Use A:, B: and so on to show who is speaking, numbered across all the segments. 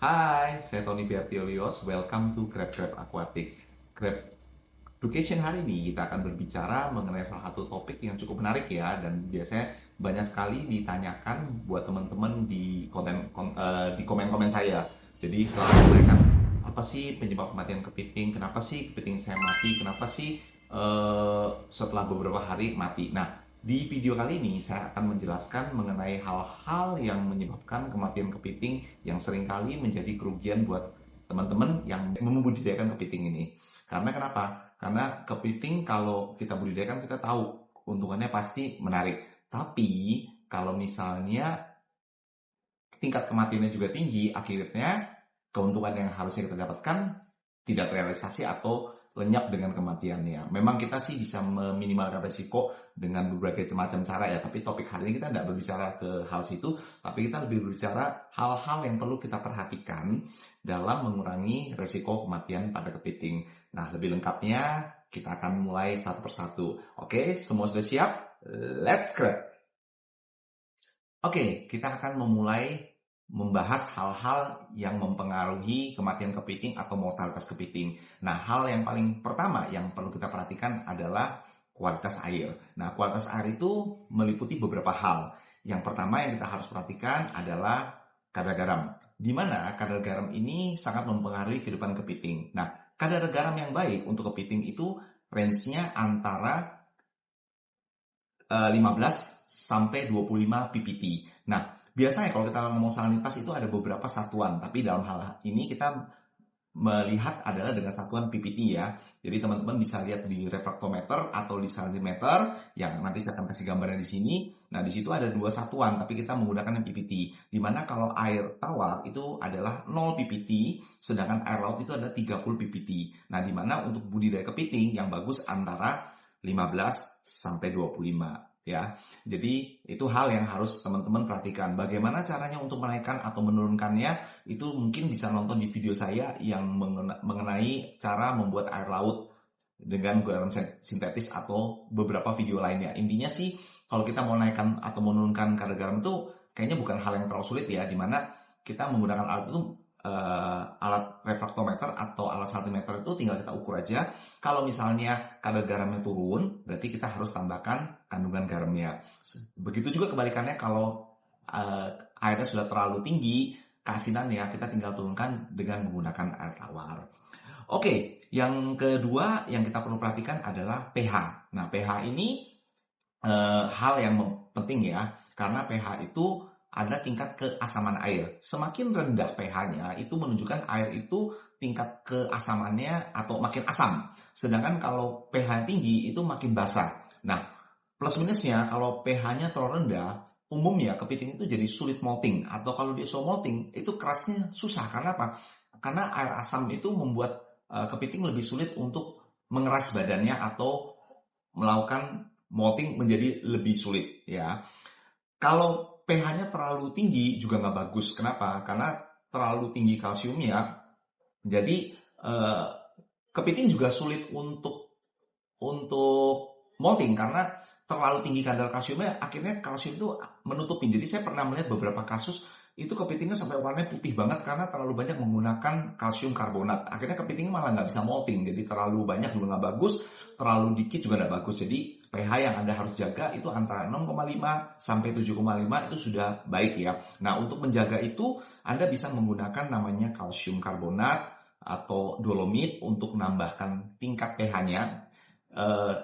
A: Hai, saya Tony Bertiolios. Welcome to Crab Crab Aquatic. Crab Education hari ini kita akan berbicara mengenai salah satu topik yang cukup menarik ya, dan biasanya banyak sekali ditanyakan buat teman-teman di komen-komen saya. Jadi selalu menanyakan apa sih penyebab kematian kepiting? Kenapa sih kepiting saya mati? Kenapa sih setelah beberapa hari mati? Nah, di video kali ini saya akan menjelaskan mengenai hal-hal yang menyebabkan kematian kepiting yang seringkali menjadi kerugian buat teman-teman yang membudidayakan kepiting ini. Karena kenapa? Karena kepiting kalau kita budidayakan kita tahu keuntungannya pasti menarik. Tapi kalau misalnya tingkat kematiannya juga tinggi, akhirnya keuntungan yang harusnya kita dapatkan tidak terrealisasi atau lenyap dengan kematiannya. Memang kita sih bisa meminimalkan resiko dengan berbagai macam cara ya, tapi topik hari ini kita tidak berbicara ke hal situ, tapi kita lebih berbicara hal-hal yang perlu kita perhatikan dalam mengurangi resiko kematian pada kepiting. Nah, lebih lengkapnya kita akan mulai satu persatu. Oke, semua sudah siap? Let's go! Oke, kita akan memulai membahas hal-hal yang mempengaruhi kematian kepiting atau mortalitas kepiting. Nah, hal yang paling pertama yang perlu kita perhatikan adalah kualitas air. Nah, kualitas air itu meliputi beberapa hal. Yang pertama yang kita harus perhatikan adalah kadar garam. Di mana kadar garam ini sangat mempengaruhi kehidupan kepiting. Nah, kadar garam yang baik untuk kepiting itu range-nya antara 15 sampai 25 ppt. Nah, biasanya kalau kita ngomong salinitas itu ada beberapa satuan, tapi dalam hal ini kita melihat adalah dengan satuan ppt ya. Jadi teman-teman bisa lihat di refraktometer atau di salinimeter yang nanti saya akan kasih gambarnya di sini. Nah, di situ ada dua satuan, tapi kita menggunakan yang ppt. Di mana kalau air tawar itu adalah 0 ppt, sedangkan air laut itu ada 30 ppt. Nah, di mana untuk budidaya kepiting yang bagus antara 15 sampai 25 ya. Jadi itu hal yang harus teman-teman perhatikan. Bagaimana caranya untuk menaikkan atau menurunkannya, itu mungkin bisa nonton di video saya yang mengenai cara membuat air laut dengan garam sintetis atau beberapa video lainnya. Intinya sih kalau kita mau naikkan atau menurunkan kadar garam itu kayaknya bukan hal yang terlalu sulit ya, dimana kita menggunakan alat itu alat refraktometer atau alat saltimeter itu tinggal kita ukur aja. Kalau misalnya kadar garamnya turun, berarti kita harus tambahkan kandungan garamnya. Begitu juga kebalikannya kalau airnya sudah terlalu tinggi, keasinannya kita tinggal turunkan dengan menggunakan air tawar. Oke, yang kedua yang kita perlu perhatikan adalah pH. Nah, pH ini hal yang penting ya, karena pH itu ada tingkat keasaman air. Semakin rendah pH-nya itu menunjukkan air itu tingkat keasamannya atau makin asam. Sedangkan kalau pH tinggi itu makin basah. Nah, plus minusnya kalau pH-nya terlalu rendah, umumnya kepiting itu jadi sulit molting. Atau kalau dia slow molting, itu kerasnya susah. Karena apa? Karena air asam itu membuat kepiting lebih sulit untuk mengeras badannya atau melakukan molting menjadi lebih sulit ya. Kalau pH-nya terlalu tinggi juga nggak bagus. Kenapa? Karena terlalu tinggi kalsiumnya, jadi kepiting juga sulit untuk molting karena terlalu tinggi kadar kalsiumnya, akhirnya kalsium itu menutupi. Jadi saya pernah melihat beberapa kasus itu kepitingnya sampai warnanya putih banget karena terlalu banyak menggunakan kalsium karbonat. Akhirnya kepiting malah nggak bisa molting. Jadi terlalu banyak juga nggak bagus, terlalu dikit juga nggak bagus. Jadi pH yang Anda harus jaga itu antara 6,5 sampai 7,5 itu sudah baik ya. Nah, untuk menjaga itu Anda bisa menggunakan namanya kalsium karbonat atau dolomit untuk menambahkan tingkat pH-nya.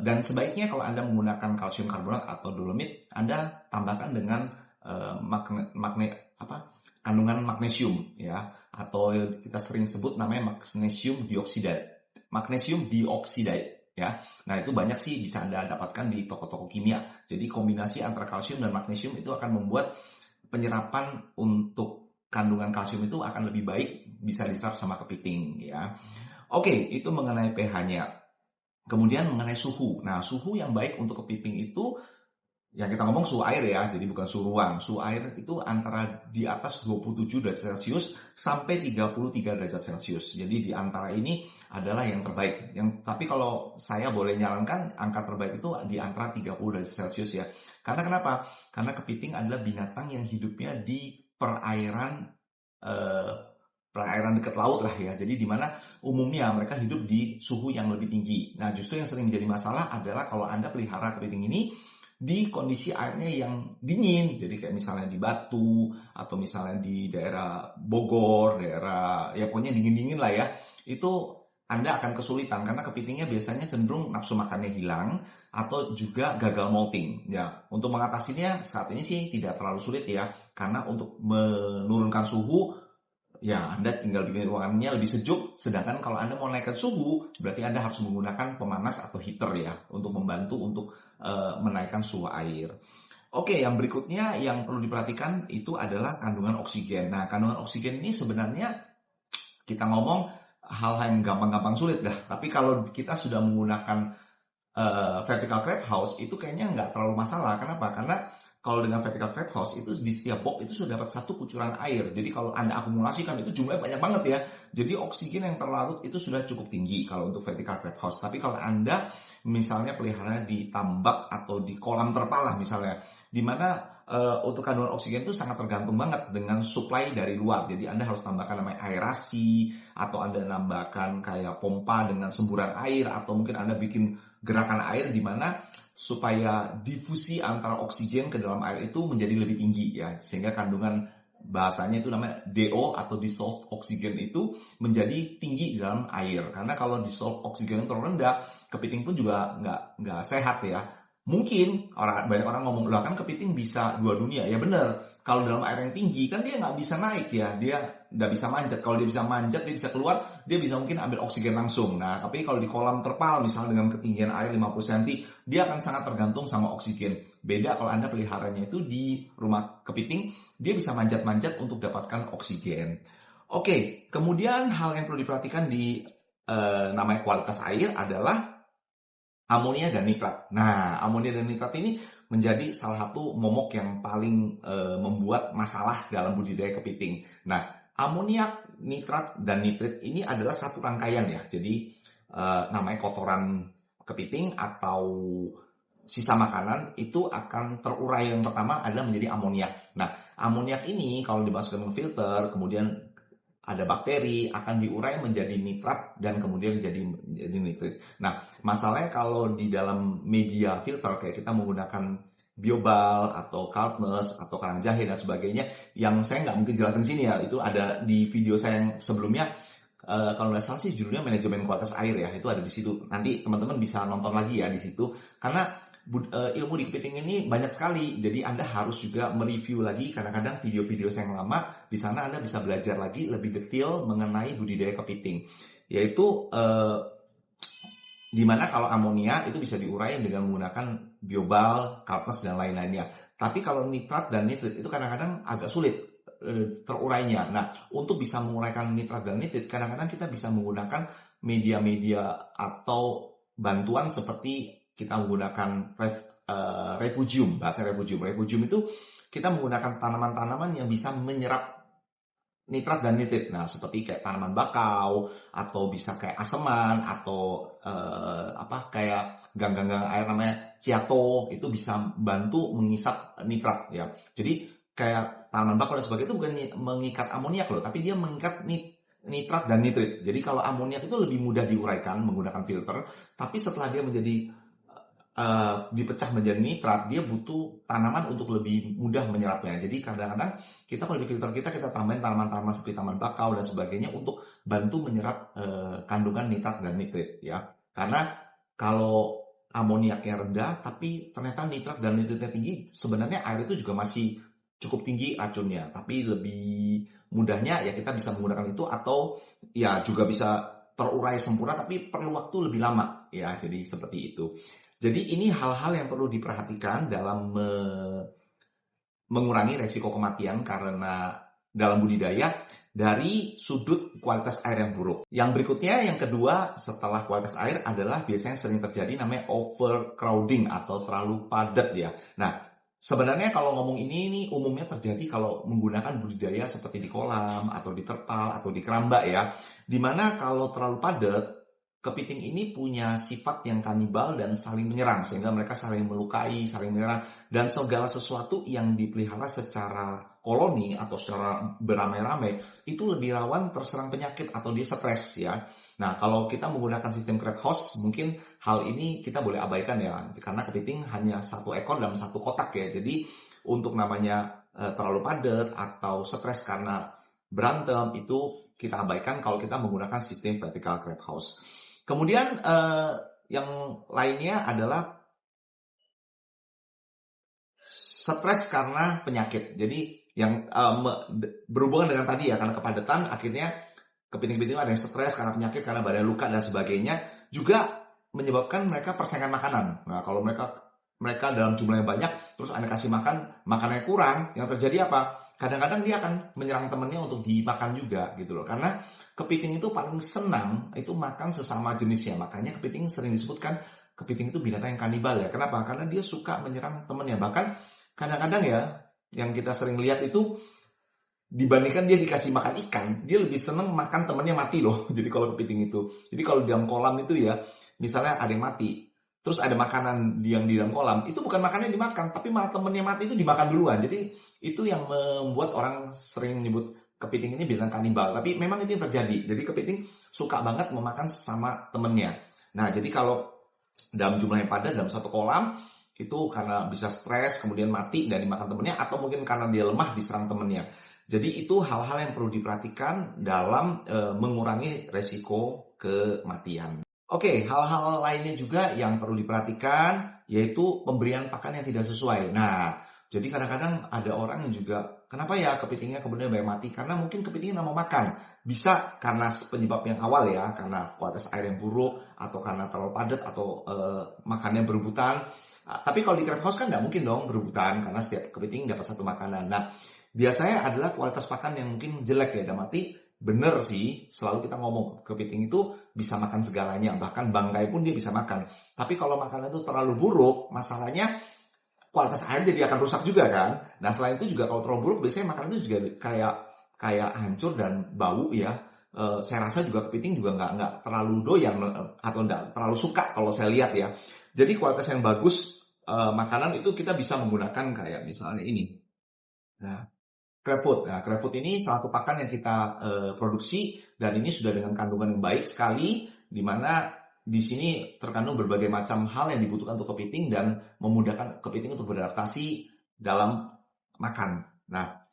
A: Dan sebaiknya kalau Anda menggunakan kalsium karbonat atau dolomit, Anda tambahkan dengan kandungan magnesium ya, atau kita sering sebut namanya magnesium dioksida ya. Nah, itu banyak sih bisa Anda dapatkan di toko-toko kimia. Jadi kombinasi antara kalsium dan magnesium itu akan membuat penyerapan untuk kandungan kalsium itu akan lebih baik, bisa diserap sama kepiting ya. Oke, itu mengenai pH-nya. Kemudian mengenai suhu. Nah, suhu yang baik untuk kepiting itu, yang kita ngomong suhu air ya, jadi bukan suhu ruang. Suhu air itu antara di atas 27 derajat Celcius sampai 33 derajat Celcius. Jadi di antara ini adalah yang terbaik. Tapi kalau saya boleh nyarankan, angka terbaik itu di antara 30 derajat Celcius ya. Karena kenapa? Karena kepiting adalah binatang yang hidupnya di perairan perairan dekat laut lah ya. Jadi di mana umumnya mereka hidup di suhu yang lebih tinggi. Nah, justru yang sering menjadi masalah adalah kalau Anda pelihara kepiting ini di kondisi airnya yang dingin. Jadi kayak misalnya di Batu atau misalnya di daerah Bogor, daerah ya pokoknya dingin-dingin lah ya. Itu Anda akan kesulitan karena kepitingnya biasanya cenderung nafsu makannya hilang atau juga gagal molting. Ya, untuk mengatasinya saat ini sih tidak terlalu sulit ya, karena untuk menurunkan suhu ya Anda tinggal bikin ruangannya lebih sejuk. Sedangkan kalau Anda mau naikkan suhu, berarti Anda harus menggunakan pemanas atau heater ya untuk membantu untuk menaikkan suhu air. Oke, yang berikutnya yang perlu diperhatikan itu adalah kandungan oksigen. Nah, kandungan oksigen ini sebenarnya kita ngomong hal-hal yang gampang-gampang sulit dah. Tapi kalau kita sudah menggunakan vertical crab house itu kayaknya nggak terlalu masalah. Kenapa? Karena kalau dengan vertical crab house itu di setiap box itu sudah dapat satu kucuran air. Jadi kalau Anda akumulasikan itu jumlahnya banyak banget ya. Jadi oksigen yang terlarut itu sudah cukup tinggi kalau untuk vertical crab house. Tapi kalau Anda misalnya pelihara di tambak atau di kolam terpal lah misalnya, di mana untuk kandungan oksigen itu sangat tergantung banget dengan supply dari luar. Jadi Anda harus tambahkan namanya aerasi, atau Anda nambahkan kayak pompa dengan semburan air, atau mungkin Anda bikin gerakan air di mana supaya difusi antara oksigen ke dalam air itu menjadi lebih tinggi ya. Sehingga kandungan bahasanya itu namanya DO atau dissolved oxygen itu menjadi tinggi di dalam air. Karena kalau dissolved oxygen terlalu rendah, kepiting pun juga nggak sehat ya. Mungkin banyak orang ngomong, lah kan kepiting bisa dua dunia. Ya benar, kalau dalam air yang tinggi kan dia nggak bisa naik ya, dia nggak bisa manjat. Kalau dia bisa manjat, dia bisa keluar, dia bisa mungkin ambil oksigen langsung. Nah, tapi kalau di kolam terpal misalnya dengan ketinggian air 50 cm, dia akan sangat tergantung sama oksigen. Beda kalau Anda peliharanya itu di rumah kepiting, dia bisa manjat-manjat untuk dapatkan oksigen. Oke, kemudian hal yang perlu diperhatikan di namanya kualitas air adalah amonia dan nitrat. Nah, amonia dan nitrat ini menjadi salah satu momok yang paling membuat masalah dalam budidaya kepiting. Nah, amoniak, nitrat, dan nitrit ini adalah satu rangkaian ya. Jadi namanya kotoran kepiting atau sisa makanan itu akan terurai. Yang pertama adalah menjadi amoniak. Nah, amoniak ini kalau dimasukkan ke filter, kemudian ada bakteri, akan diurai menjadi nitrat dan kemudian menjadi nitrit. Nah, masalahnya kalau di dalam media filter kayak kita menggunakan biobal atau Kaltneus atau karang jahe dan sebagainya, yang saya nggak mungkin jelaskan di sini ya, itu ada di video saya yang sebelumnya. Kalau nggak salah sih judulnya manajemen kualitas air ya, itu ada di situ. Nanti teman-teman bisa nonton lagi ya di situ, karena ilmu di kepiting ini banyak sekali, jadi Anda harus juga mereview lagi. Kadang-kadang video-video saya yang lama, di sana Anda bisa belajar lagi lebih detail mengenai budidaya kepiting, yaitu di mana kalau amonia itu bisa diurai dengan menggunakan biobal, Kaltneus dan lain-lainnya. Tapi kalau nitrat dan nitrit itu kadang-kadang agak sulit terurainya. Nah, untuk bisa menguraikan nitrat dan nitrit, kadang-kadang kita bisa menggunakan media-media atau bantuan seperti kita menggunakan refugium, bahasa refugium. Refugium itu kita menggunakan tanaman-tanaman yang bisa menyerap nitrat dan nitrit. Nah, seperti kayak tanaman bakau, atau bisa kayak aseman, atau kayak ganggang air namanya ciato, itu bisa bantu mengisap nitrat ya. Jadi kayak tanaman bakau dan sebagainya itu bukan mengikat amoniak loh, tapi dia mengikat nitrat dan nitrit. Jadi kalau amoniak itu lebih mudah diuraikan menggunakan filter, tapi setelah dia menjadi dipecah menjadi nitrat, dia butuh tanaman untuk lebih mudah menyerapnya. Jadi kadang-kadang kita kalau di filter kita tambahin tanaman-tanaman seperti taman bakau dan sebagainya untuk bantu menyerap kandungan nitrat dan nitrit ya. Karena kalau amoniaknya rendah tapi ternyata nitrat dan nitritnya tinggi, sebenarnya air itu juga masih cukup tinggi racunnya. Tapi lebih mudahnya ya kita bisa menggunakan itu, atau ya juga bisa terurai sempurna tapi perlu waktu lebih lama ya. Jadi seperti itu. Jadi ini hal-hal yang perlu diperhatikan dalam mengurangi resiko kematian karena dalam budidaya dari sudut kualitas air yang buruk. Yang berikutnya, yang kedua setelah kualitas air adalah biasanya sering terjadi namanya overcrowding atau terlalu padat ya. Nah, sebenarnya kalau ngomong ini umumnya terjadi kalau menggunakan budidaya seperti di kolam atau di terpal atau di keramba ya. Dimana kalau terlalu padat, kepiting ini punya sifat yang kanibal dan saling menyerang, sehingga mereka saling melukai, saling menyerang, dan segala sesuatu yang dipelihara secara koloni atau secara beramai-ramai itu lebih rawan terserang penyakit atau dia stres ya. Nah, kalau kita menggunakan sistem crab house, mungkin hal ini kita boleh abaikan ya, karena kepiting hanya satu ekor dalam satu kotak ya. Jadi untuk namanya terlalu padat atau stres karena berantem itu kita abaikan kalau kita menggunakan sistem vertical crab house. Kemudian yang lainnya adalah stres karena penyakit. Jadi yang berhubungan dengan tadi ya, karena kepadatan akhirnya kepiting-kepiting ada yang stres karena penyakit, karena badan luka dan sebagainya, juga menyebabkan mereka persaingan makanan. Nah, kalau mereka dalam jumlah yang banyak, terus Anda kasih makan, makanannya kurang, yang terjadi apa? Kadang-kadang dia akan menyerang temannya untuk dimakan juga gitu loh. Karena kepiting itu paling senang itu makan sesama jenisnya. Makanya kepiting sering disebutkan kepiting itu binatang yang kanibal ya. Kenapa? Karena dia suka menyerang temannya. Bahkan kadang-kadang ya, yang kita sering lihat itu dibandingkan dia dikasih makan ikan, dia lebih seneng makan temannya mati loh. Jadi kalau kepiting itu, jadi kalau di dalam kolam itu ya, misalnya ada yang mati, terus ada makanan yang di dalam kolam, itu bukan makannya dimakan, tapi malah temannya mati itu dimakan duluan. Jadi itu yang membuat orang sering menyebut kepiting ini binatang kanibal. Tapi memang itu yang terjadi. Jadi kepiting suka banget memakan sesama temannya. Nah, jadi kalau dalam jumlah yang padat dalam satu kolam, itu karena bisa stres, kemudian mati dan dimakan temannya, atau mungkin karena dia lemah diserang temannya. Jadi itu hal-hal yang perlu diperhatikan dalam mengurangi resiko kematian. Oke, hal-hal lainnya juga yang perlu diperhatikan yaitu pemberian pakan yang tidak sesuai. Nah, jadi kadang-kadang ada orang yang juga, kenapa ya kepitingnya kemudian banyak mati? Karena mungkin kepitingnya nggak mau makan. Bisa karena penyebab yang awal ya, karena kualitas air yang buruk, atau karena terlalu padat, atau makannya berebutan. Tapi kalau di crab house kan nggak mungkin dong berebutan, karena setiap kepiting dapat satu makanan. Nah, biasanya adalah kualitas pakan yang mungkin jelek ya, dalam arti bener sih, selalu kita ngomong kepiting itu bisa makan segalanya, bahkan bangkai pun dia bisa makan. Tapi kalau makanan itu terlalu buruk, masalahnya kualitas air jadi akan rusak juga kan. Nah, selain itu juga kalau terlalu buruk, biasanya makanan itu juga kayak hancur dan bau ya. Saya rasa juga kepiting juga nggak terlalu doyan atau nggak terlalu suka kalau saya lihat ya. Jadi kualitas yang bagus makanan itu kita bisa menggunakan kayak misalnya ini. Nah, crab food. Nah, crab food ini salah satu pakan yang kita produksi, dan ini sudah dengan kandungan yang baik sekali, di mana di sini terkandung berbagai macam hal yang dibutuhkan untuk kepiting dan memudahkan kepiting untuk beradaptasi dalam makan. Nah,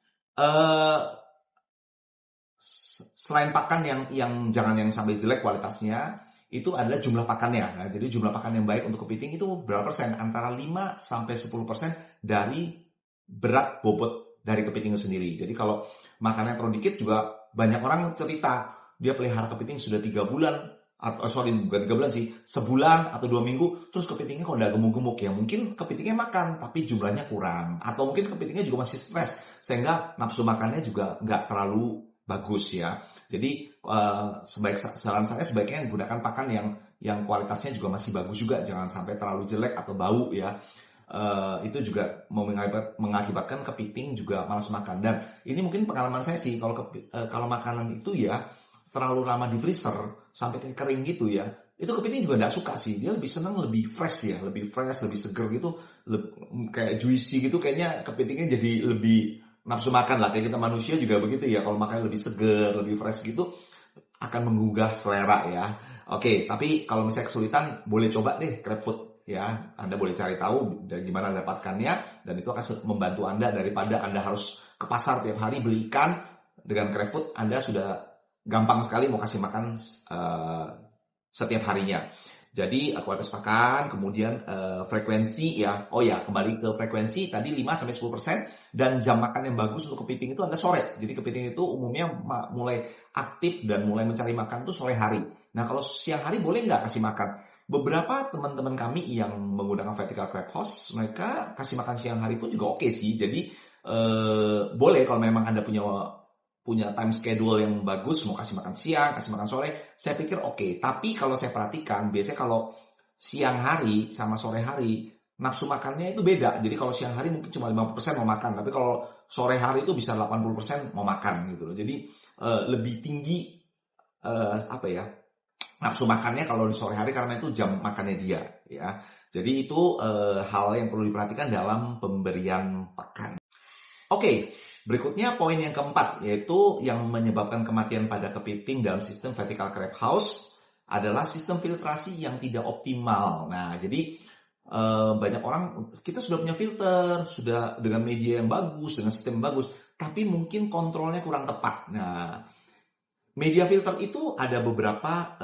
A: selain pakan yang jangan yang sampai jelek kualitasnya, itu adalah jumlah pakannya. Nah, jadi jumlah pakan yang baik untuk kepiting itu berapa persen? Antara 5-10% dari berat bobot dari kepiting itu sendiri. Jadi kalau makannya terlalu dikit juga banyak orang cerita dia pelihara kepiting sudah 3 bulan, atau bukan 3 bulan sih, sebulan atau 2 minggu, terus kepitingnya kok udah gemuk-gemuk ya. Mungkin kepitingnya makan tapi jumlahnya kurang, atau mungkin kepitingnya juga masih stres sehingga nafsu makannya juga nggak terlalu bagus ya. Jadi saran saya sebaiknya gunakan pakan yang kualitasnya juga masih bagus juga, jangan sampai terlalu jelek atau bau ya. Itu juga mengakibatkan kepiting juga malas makan. Dan ini mungkin pengalaman saya sih, kalau makanan itu ya terlalu lama di freezer sampai kayak kering gitu ya, itu kepiting juga nggak suka sih. Dia lebih senang lebih fresh ya, lebih seger gitu, kayak juicy gitu. Kayaknya kepitingnya jadi lebih nafsu makan lah. Kayak kita manusia juga begitu ya, kalau makannya lebih seger, lebih fresh gitu akan menggugah selera ya. Oke, tapi kalau misalnya kesulitan boleh coba deh crab food ya. Anda boleh cari tahu dari gimana dapatkannya, dan itu akan membantu Anda daripada Anda harus ke pasar tiap hari beli ikan. Dengan crab food Anda sudah gampang sekali mau kasih makan setiap harinya. Jadi kualitas pakan, kemudian frekuensi ya. Oh ya, kembali ke frekuensi tadi 5-10%, dan jam makan yang bagus untuk kepiting itu Anda sore. Jadi kepiting itu umumnya mulai aktif dan mulai mencari makan itu sore hari. Nah, kalau siang hari boleh nggak kasih makan? Beberapa teman-teman kami yang menggunakan vertical crab house, mereka kasih makan siang hari pun juga oke sih. Jadi boleh kalau memang Anda punya time schedule yang bagus, mau kasih makan siang, kasih makan sore, saya pikir oke. Tapi kalau saya perhatikan, biasanya kalau siang hari sama sore hari, nafsu makannya itu beda. Jadi kalau siang hari mungkin cuma 50% mau makan, tapi kalau sore hari itu bisa 80% mau makan gitu loh. Jadi lebih tinggi nafsu makannya kalau di sore hari, karena itu jam makannya dia ya. Jadi itu hal yang perlu diperhatikan dalam pemberian pakan. Oke. Berikutnya poin yang keempat, yaitu yang menyebabkan kematian pada kepiting dalam sistem vertical crab house adalah sistem filtrasi yang tidak optimal. Nah, jadi banyak orang, kita sudah punya filter, sudah dengan media yang bagus, dengan sistem yang bagus, tapi mungkin kontrolnya kurang tepat. Nah, media filter itu ada beberapa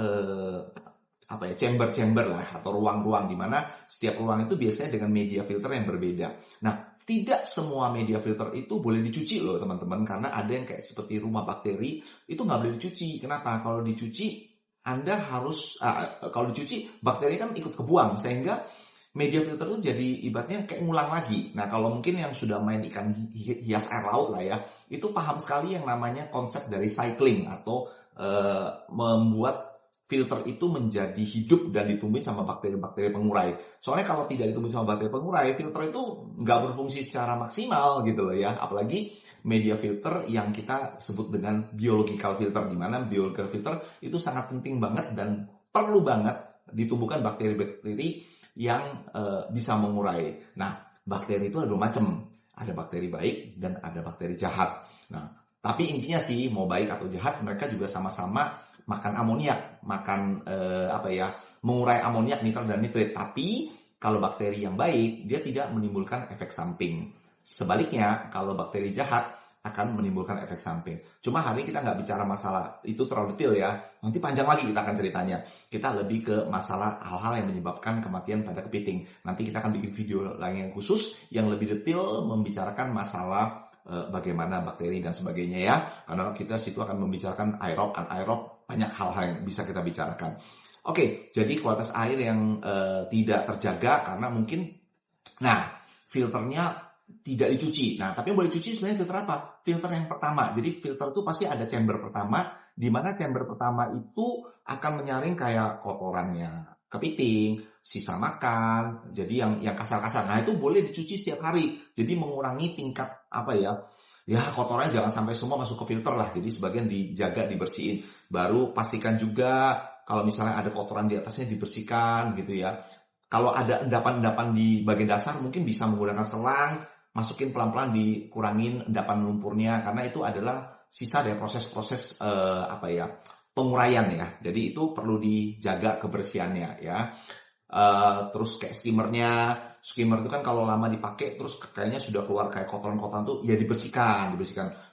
A: chamber lah atau ruang-ruang di mana setiap ruang itu biasanya dengan media filter yang berbeda. Nah, tidak semua media filter itu boleh dicuci loh teman-teman, karena ada yang kayak seperti rumah bakteri itu nggak boleh dicuci. Kenapa? Kalau dicuci Anda harus kalau dicuci bakteri kan ikut kebuang, sehingga media filter itu jadi ibaratnya kayak ngulang lagi. Nah, kalau mungkin yang sudah main ikan hias air laut lah ya, itu paham sekali yang namanya konsep dari cycling atau membuat filter itu menjadi hidup dan ditumbuhin sama bakteri-bakteri pengurai. Soalnya kalau tidak ditumbuhin sama bakteri pengurai, filter itu nggak berfungsi secara maksimal gitu loh ya. Apalagi media filter yang kita sebut dengan biological filter, di mana biological filter itu sangat penting banget dan perlu banget ditumbuhkan bakteri-bakteri yang bisa mengurai. Nah, bakteri itu ada dua macam. Ada bakteri baik dan ada bakteri jahat. Nah, tapi intinya sih mau baik atau jahat mereka juga sama-sama makan amoniak, makan mengurai amoniak, nitrat dan nitrit. Tapi kalau bakteri yang baik dia tidak menimbulkan efek samping. Sebaliknya kalau bakteri jahat akan menimbulkan efek samping. Cuma hari ini kita nggak bicara masalah itu terlalu detail ya. Nanti panjang lagi kita akan ceritanya. Kita lebih ke masalah hal-hal yang menyebabkan kematian pada kepiting. Nanti kita akan bikin video lain yang khusus yang lebih detail membicarakan masalah bagaimana bakteri dan sebagainya ya. Karena kita situ akan membicarakan aerob, anaerob, banyak hal-hal yang bisa kita bicarakan. Oke, jadi kualitas air yang tidak terjaga karena mungkin, filternya tidak dicuci. Nah, tapi yang boleh dicuci sebenarnya filter apa? Filter yang pertama. Jadi filter itu pasti ada chamber pertama, di mana chamber pertama itu akan menyaring kayak kotorannya kepiting, sisa makan, jadi yang kasar-kasar. Nah, itu boleh dicuci setiap hari. Jadi mengurangi tingkat kotorannya jangan sampai semua masuk ke filter lah. Jadi sebagian dijaga, dibersihin. Baru pastikan juga kalau misalnya ada kotoran di atasnya dibersihkan gitu ya. Kalau ada endapan-endapan di bagian dasar mungkin bisa menggunakan selang, masukin pelan-pelan, dikurangin endapan lumpurnya karena itu adalah sisa dari proses-proses penguraian ya. Jadi itu perlu dijaga kebersihannya ya. Terus kayak skimmer itu kan kalau lama dipakai terus kayaknya sudah keluar kayak kotoran-kotoran tuh ya dibersihkan.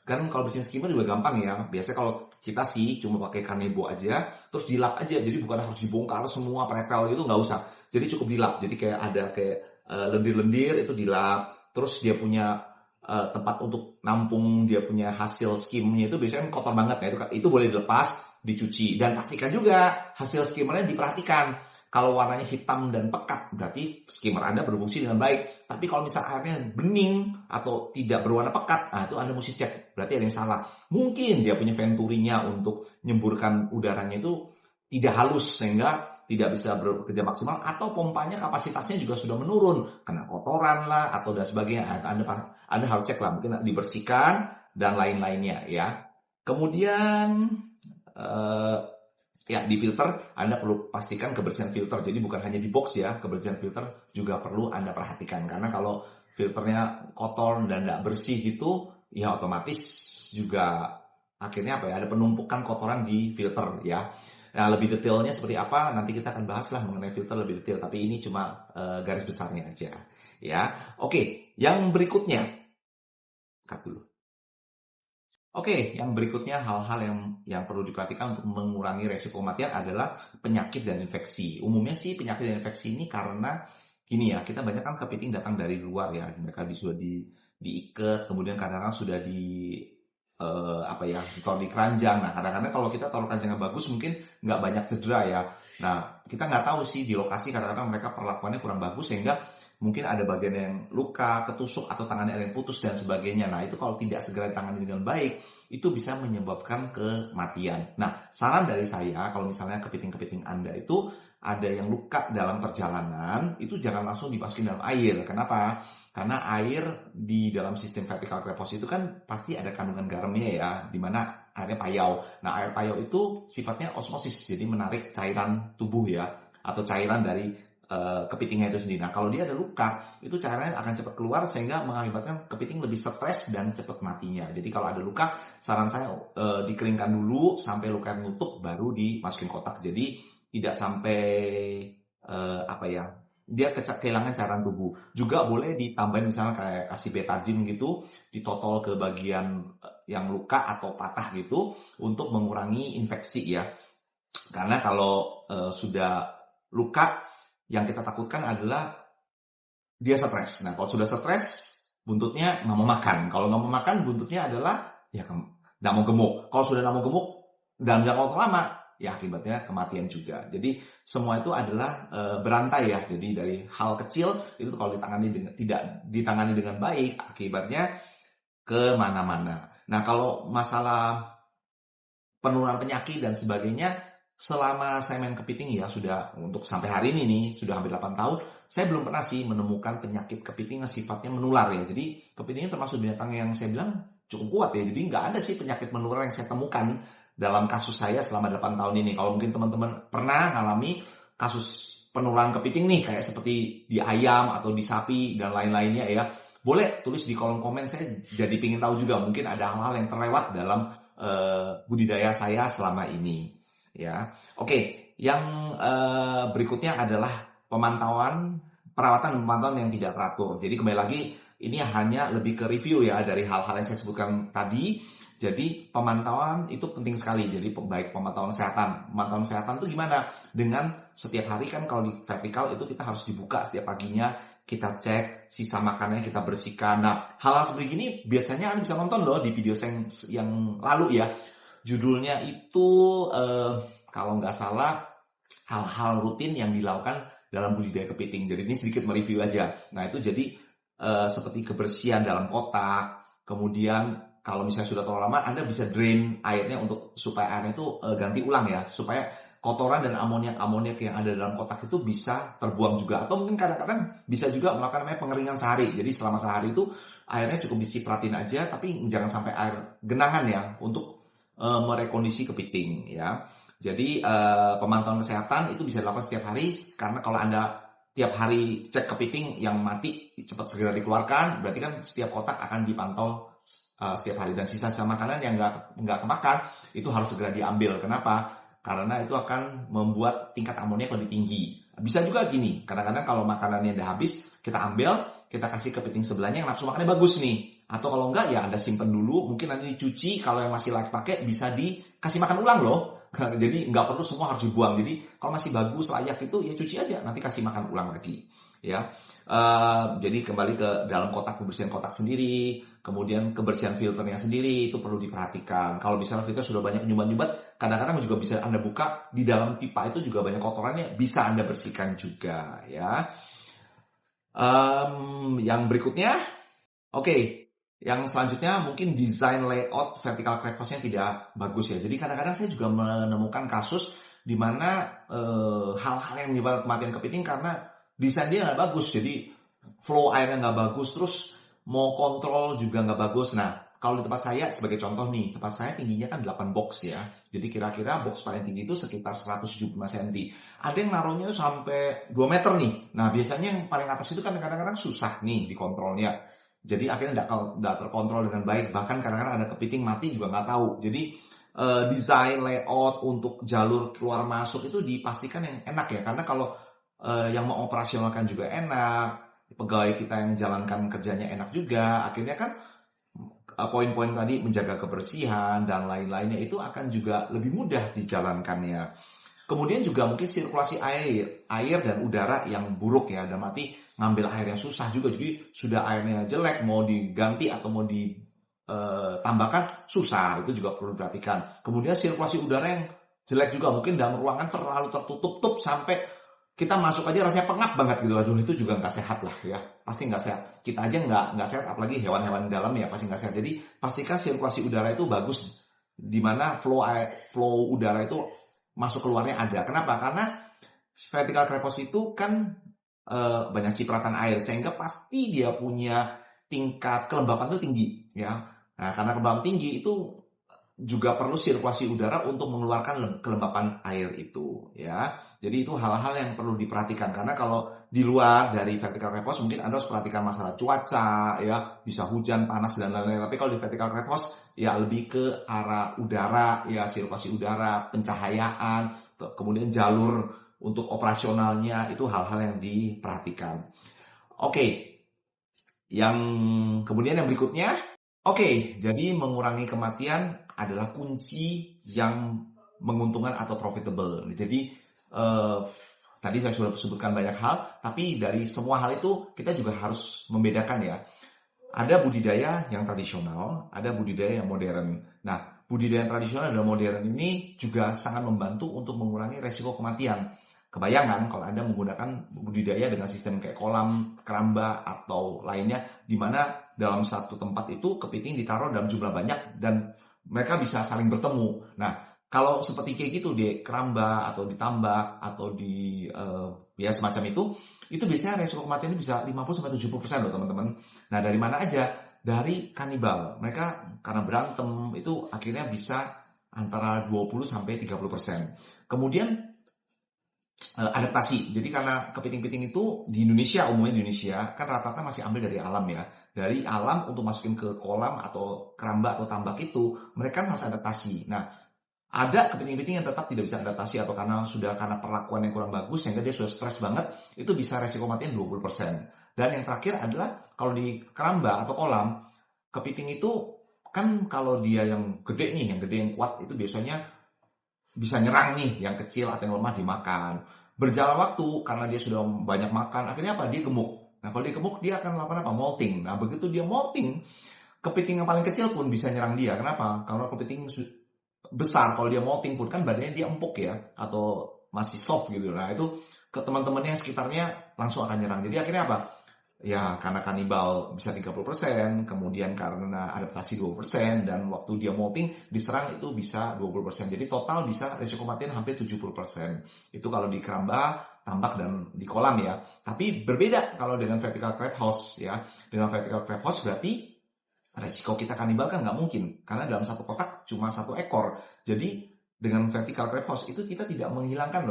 A: Kan kalau bersihin skimmer juga gampang ya. Biasanya kalau kita sih cuma pakai kanebo aja, terus dilap aja. Jadi bukan harus dibongkar semua pretel itu nggak usah. Jadi cukup dilap. Jadi kayak ada lendir-lendir itu dilap. Terus dia punya tempat untuk nampung dia punya hasil skimnya itu biasanya kotor banget ya. Itu boleh dilepas, dicuci, dan pastikan juga hasil skimmernya diperhatikan. Kalau warnanya hitam dan pekat berarti skimmer Anda berfungsi dengan baik. Tapi kalau misalnya airnya bening atau tidak berwarna pekat, itu Anda mesti cek, berarti ada yang salah. Mungkin dia punya venturinya untuk nyemburkan udaranya itu tidak halus sehingga tidak bisa bekerja maksimal, atau pompanya kapasitasnya juga sudah menurun, kena kotoran lah atau dan sebagainya. Anda harus cek lah, mungkin dibersihkan dan lain-lainnya ya. Kemudian di filter Anda perlu pastikan kebersihan filter. Jadi bukan hanya di box ya, kebersihan filter juga perlu Anda perhatikan. Karena kalau filternya kotor dan tidak bersih gitu, ya otomatis juga akhirnya ada penumpukan kotoran di filter ya. Nah, lebih detailnya seperti apa nanti kita akan bahas lah mengenai filter lebih detail, tapi ini cuma garis besarnya aja ya. Oke, yang berikutnya cut dulu. Oke, yang berikutnya hal-hal yang perlu diperhatikan untuk mengurangi resiko kematian adalah penyakit dan infeksi. Umumnya sih penyakit dan infeksi ini karena gini ya, kita banyak kan kepiting datang dari luar ya, mereka sudah diikat, kemudian kadang-kadang sudah ditaruh di keranjang. Nah, kadang-kadang kalau kita taruh keranjang yang bagus mungkin nggak banyak cedera ya. Nah, kita nggak tahu sih di lokasi kadang-kadang mereka perlakuannya kurang bagus sehingga mungkin ada bagian yang luka, ketusuk, atau tangannya ada yang putus dan sebagainya. Nah, itu kalau tidak segera ditangani dengan baik, itu bisa menyebabkan kematian. Nah, saran dari saya, kalau misalnya kepiting-kepiting Anda itu ada yang luka dalam perjalanan, itu jangan langsung dimasukin dalam air. Kenapa? Karena air di dalam sistem vertical crab house itu kan pasti ada kandungan garamnya ya, di mana airnya payau. Nah, air payau itu sifatnya osmosis, jadi menarik cairan tubuh ya, atau cairan dari kepitingnya itu sendiri. Nah, kalau dia ada luka, itu cairannya akan cepat keluar sehingga mengakibatkan kepiting lebih stres dan cepat matinya. Jadi kalau ada luka, saran saya dikeringkan dulu sampai luka nutup baru dimasukin kotak. Jadi tidak sampai dia kehilangan cairan tubuh. Juga boleh ditambahin misalnya kayak kasih betadine gitu, ditotol ke bagian yang luka atau patah gitu untuk mengurangi infeksi ya. Karena kalau sudah luka, yang kita takutkan adalah dia stres. Nah, kalau sudah stres, buntutnya nggak mau makan. Kalau nggak mau makan, buntutnya adalah ya nggak mau gemuk. Kalau sudah nggak mau gemuk dalam jangka waktu lama, ya akibatnya kematian juga. Jadi semua itu adalah berantai ya. Jadi dari hal kecil itu kalau tidak ditangani dengan baik, akibatnya kemana-mana. Nah, kalau masalah penularan penyakit dan sebagainya, selama saya main kepiting ya sudah untuk sampai hari ini nih sudah hampir 8 tahun, saya belum pernah sih menemukan penyakit kepiting yang sifatnya menular ya. Jadi kepiting ini termasuk binatang yang saya bilang cukup kuat ya. Jadi nggak ada sih penyakit menular yang saya temukan dalam kasus saya selama 8 tahun ini. Kalau mungkin teman-teman pernah ngalami kasus penularan kepiting nih kayak seperti di ayam atau di sapi dan lain-lainnya ya, boleh tulis di kolom komen. Saya jadi pingin tahu juga mungkin ada hal-hal yang terlewat dalam budidaya saya selama ini ya. Oke, yang berikutnya adalah perawatan dan pemantauan yang tidak teratur. Jadi kembali lagi ini hanya lebih ke review ya dari hal-hal yang saya sebutkan tadi. Jadi pemantauan itu penting sekali. Jadi baik pemantauan kesehatan. Pemantauan kesehatan itu gimana? Dengan setiap hari kan kalau di vertikal itu kita harus dibuka setiap paginya. Kita cek sisa makanannya, kita bersihkan. Nah, hal-hal seperti ini biasanya Anda bisa nonton loh di video yang lalu ya. Judulnya itu kalau nggak salah hal-hal rutin yang dilakukan dalam budidaya kepiting. Jadi ini sedikit mereview aja. Nah, itu jadi seperti kebersihan dalam kotak. Kemudian kalau misalnya sudah terlalu lama, Anda bisa drain airnya supaya airnya itu ganti ulang ya, supaya kotoran dan amoniak yang ada dalam kotak itu bisa terbuang juga. Atau mungkin kadang-kadang bisa juga melakukan namanya pengeringan sehari. Jadi selama sehari itu airnya cukup dicipratin aja, tapi jangan sampai air genangan ya untuk merekondisi kepiting ya. Jadi pemantauan kesehatan itu bisa dilakukan setiap hari, karena kalau Anda tiap hari cek kepiting yang mati cepat segera dikeluarkan, berarti kan setiap kotak akan dipantau setiap hari, dan sisa-sisa makanan yang nggak kemakan itu harus segera diambil. Kenapa? Karena itu akan membuat tingkat amoniak lebih tinggi. Bisa juga gini, kadang-kadang kalau makanannya udah habis, kita ambil, kita kasih kepiting sebelahnya yang nafsu makannya bagus nih. Atau kalau enggak ya Anda simpen dulu, mungkin nanti dicuci, kalau yang masih layak pakai bisa dikasih makan ulang loh. Jadi nggak perlu semua harus dibuang. Jadi kalau masih bagus, layak itu ya cuci aja, nanti kasih makan ulang lagi. Ya, jadi kembali ke dalam kebersihan kotak sendiri, kemudian kebersihan filternya sendiri itu perlu diperhatikan. Kalau misalnya filter sudah banyak nyumbat-nyumbat, kadang-kadang juga bisa Anda buka di dalam pipa itu juga banyak kotorannya, bisa Anda bersihkan juga ya. Yang berikutnya, oke. Yang selanjutnya mungkin desain layout vertical crevice-nya tidak bagus ya. Jadi kadang-kadang saya juga menemukan kasus di mana hal-hal yang menyebabkan kematian kepiting karena desain dia nggak bagus. Jadi flow airnya nggak bagus, terus mau kontrol juga nggak bagus. Nah, kalau di tempat saya, sebagai contoh nih, tempat saya tingginya kan 8 box ya. Jadi kira-kira box paling tinggi itu sekitar 175 cm. Ada yang naruhnya sampai 2 meter nih. Nah, biasanya yang paling atas itu kan kadang-kadang susah nih dikontrolnya. Jadi akhirnya nggak terkontrol dengan baik. Bahkan kadang-kadang ada kepiting mati juga nggak tahu. Jadi desain layout untuk jalur keluar masuk itu dipastikan yang enak ya. Karena kalau yang mengoperasionalkan juga enak, pegawai kita yang jalankan kerjanya enak juga, akhirnya kan poin-poin tadi menjaga kebersihan dan lain-lainnya itu akan juga lebih mudah dijalankannya. Kemudian juga mungkin sirkulasi air dan udara yang buruk ya, dan mati ngambil air yang susah juga. Jadi sudah airnya jelek, mau diganti atau mau ditambahkan susah, itu juga perlu diperhatikan. Kemudian sirkulasi udara yang jelek juga, mungkin dalam ruangan terlalu tertutup sampai kita masuk aja rasanya pengap banget gitu. Aduh, itu juga nggak sehat lah ya, pasti nggak sehat. Kita aja nggak sehat, apalagi hewan-hewan di dalam ya pasti nggak sehat. Jadi pastikan sirkulasi udara itu bagus, dimana flow udara itu masuk keluarnya ada. Kenapa? Karena vertical crevice itu kan banyak cipratan air, sehingga pasti dia punya tingkat kelembapan itu tinggi ya. Nah, karena kelembapan tinggi itu juga perlu sirkulasi udara untuk mengeluarkan kelembapan air itu ya. Jadi itu hal-hal yang perlu diperhatikan karena kalau di luar dari vertical crepe house mungkin Anda harus perhatikan masalah cuaca ya, bisa hujan, panas dan lain-lain. Tapi kalau di vertical crepe house ya lebih ke arah udara ya, sirkulasi udara, pencahayaan, kemudian jalur untuk operasionalnya itu hal-hal yang diperhatikan. Oke. Yang kemudian yang berikutnya, oke, jadi mengurangi kematian adalah kunci yang menguntungkan atau profitable. Jadi tadi saya sudah sebutkan banyak hal, tapi dari semua hal itu kita juga harus membedakan ya. Ada budidaya yang tradisional, ada budidaya yang modern. Nah, budidaya yang tradisional dan modern ini juga sangat membantu untuk mengurangi resiko kematian. Kebayang kalau Anda menggunakan budidaya dengan sistem kayak kolam, keramba, atau lainnya, di mana dalam satu tempat itu kepiting ditaruh dalam jumlah banyak dan mereka bisa saling bertemu. Nah, kalau seperti kayak gitu di keramba atau di tambak atau di ya semacam itu biasanya resiko kematian bisa 50-70% loh teman-teman. Nah, dari mana aja? Dari kanibal. Mereka karena berantem itu akhirnya bisa antara 20-30%. Kemudian adaptasi. Jadi karena kepiting-piting itu di Indonesia, umumnya di Indonesia, kan rata-rata masih ambil dari alam ya. Dari alam untuk masukin ke kolam atau keramba atau tambak itu, mereka harus adaptasi. Nah, ada kepiting-piting yang tetap tidak bisa adaptasi atau karena perlakuan yang kurang bagus sehingga dia sudah stres banget, itu bisa resiko kematian 20%. Dan yang terakhir adalah kalau di keramba atau kolam, kepiting itu kan kalau dia yang gede nih, yang gede yang kuat itu biasanya bisa nyerang nih yang kecil atau yang lemah dimakan. Berjalan waktu karena dia sudah banyak makan, akhirnya apa? Dia gemuk. Nah, kalau dia gemuk dia akan melakukan apa? Molting. Nah, begitu dia molting, kepiting yang paling kecil pun bisa nyerang dia. Kenapa? Karena kepiting besar kalau dia molting pun kan badannya dia empuk ya atau masih soft gitu. Nah, itu ke teman-temannya sekitarnya langsung akan nyerang. Jadi akhirnya apa? Ya, karena kanibal bisa 30%, kemudian karena adaptasi 20%, dan waktu dia molting diserang itu bisa 20%. Jadi total bisa resiko kematian hampir 70%. Itu kalau di keramba, tambak, dan di kolam ya. Tapi berbeda kalau dengan vertical crepe house ya. Dengan vertical crepe house berarti resiko kita kanibal kan nggak mungkin. Karena dalam satu kotak cuma satu ekor. Jadi dengan vertical crepe house itu kita tidak menghilangkan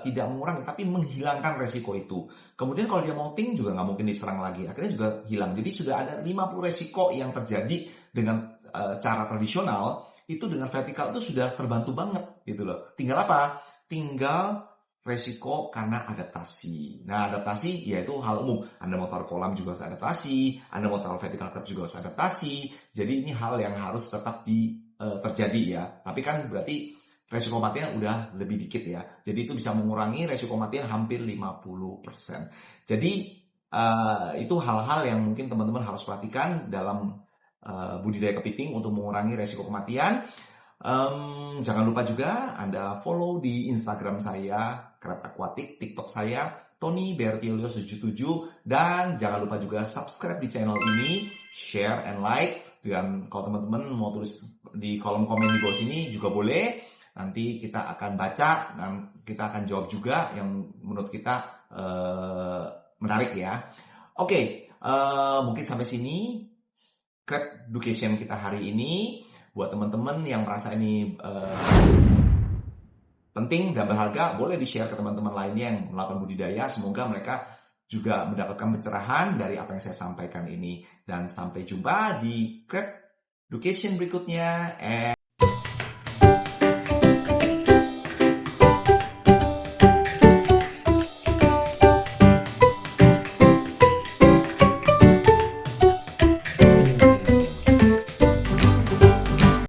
A: tidak mengurangi, tapi menghilangkan resiko itu. Kemudian kalau dia molting juga nggak mungkin diserang lagi, akhirnya juga hilang. Jadi sudah ada 50 resiko yang terjadi dengan cara tradisional, itu dengan vertical itu sudah terbantu banget gitu loh. Tinggal apa? Tinggal resiko karena adaptasi. Nah, adaptasi yaitu hal umum. Anda mau taruh kolam juga harus adaptasi, Anda mau taruh vertical crepe juga harus adaptasi. Jadi ini hal yang harus tetap terjadi ya. Tapi kan berarti resiko kematian udah lebih dikit ya. Jadi itu bisa mengurangi resiko kematian hampir 50%. Jadi itu hal-hal yang mungkin teman-teman harus perhatikan dalam budidaya kepiting untuk mengurangi resiko kematian. Jangan lupa juga Anda follow di Instagram saya, Crab Aquatic, TikTok saya, Tony Bertilio 77, dan jangan lupa juga subscribe di channel ini, share and like. Dan kalau teman-teman mau tulis di kolom komen di bawah sini juga boleh. Nanti kita akan baca dan kita akan jawab juga yang menurut kita menarik ya. Oke, mungkin sampai sini Crab Education kita hari ini. Buat teman-teman yang merasa ini penting dan berharga, boleh di-share ke teman-teman lainnya yang melakukan budidaya. Semoga mereka juga mendapatkan pencerahan dari apa yang saya sampaikan ini. Dan sampai jumpa di Crab Education berikutnya.